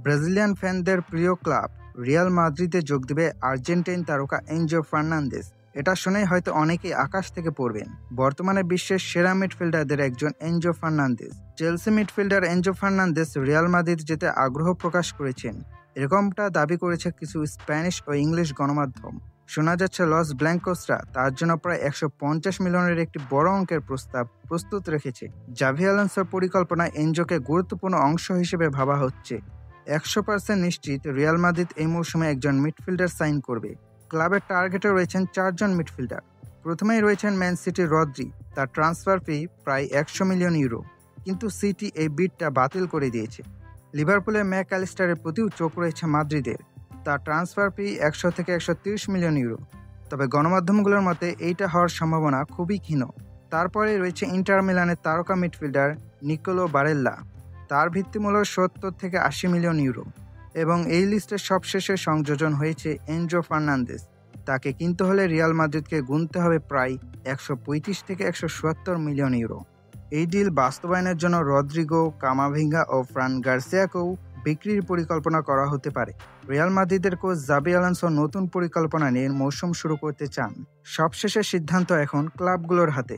Brazilian ফ্যানদের প্রিয় club Real মাদ্রিদে যোগ দেবে আর্জেন্টাইন তারকা এনজো ফার্নান্দেজ। এটা শুনেই হয়তো অনেকেই আকাশ থেকে পড়বেন। বর্তমানে বিশ্বের সেরা মিডফিল্ডারদের একজন Enzo Fernandez. Chelsea midfielder Enzo Fernandez Real Madrid যেতে আগ্রহ প্রকাশ করেছেন, এরকমটা দাবি করেছে কিছু স্প্যানিশ ও ইংলিশ গণমাধ্যম। শোনা যাচ্ছে লস ব্ল্যাঙ্কোসরা তার জন্য প্রায় 150 মিলিয়নের একটি বড় অঙ্কের প্রস্তাব প্রস্তুত রেখেছে। জাভি আলোনসোর পরিকল্পনায় এনজোকে গুরুত্বপূর্ণ অংশ হিসেবে ভাবা হচ্ছে। 100% নিশ্চিত রিয়াল মাদ্রিদ এই মৌসুমে একজন মিডফিল্ডার সাইন করবে। ক্লাবের টার্গেটে রয়েছেন 4 জন মিডফিল্ডার। প্রথমেই রয়েছেন ম্যান সিটির রদ্রি, তার ট্রান্সফার ফি প্রায় 100 মিলিয়ন ইউরো, কিন্তু সিটি এই বিডটা বাতিল করে দিয়েছে। লিভারপুলের ম্যাক অ্যালিস্টারের প্রতিও চোখ রয়েছে মাদ্রিদের, তার ট্রান্সফার ফি 100 থেকে 130 মিলিয়ন ইউরো। তবে গণমাধ্যমগুলোর মতে এইটা হওয়ার সম্ভাবনা খুবই ক্ষীণ। তারপরে রয়েছে ইন্টার মিলানের তারকা মিডফিল্ডার নিকোলো বারেল্লা, তার ভিত্তিমূল্য 70 থেকে 80 মিলিয়ন ইউরো। এবং এই লিস্টের সবশেষে সংযোজন হয়েছে এনজো ফার্নান্দেজ। তাকে কিনতে হলে রিয়াল মাদ্রিদকে গুনতে হবে প্রায় 135 থেকে 170 মিলিয়ন ইউরো। এই ডিল বাস্তবায়নের জন্য রদ্রিগো, কামাভিঙ্গা ও ফ্রান গার্সিয়াকেও বিক্রির পরিকল্পনা করা হতে পারে। রিয়াল মাদ্রিদের কোচ জাভি আলোনসো নতুন পরিকল্পনা নিয়ে মৌসুম শুরু করতে চান। সবশেষে সিদ্ধান্ত এখন ক্লাবগুলোর হাতে।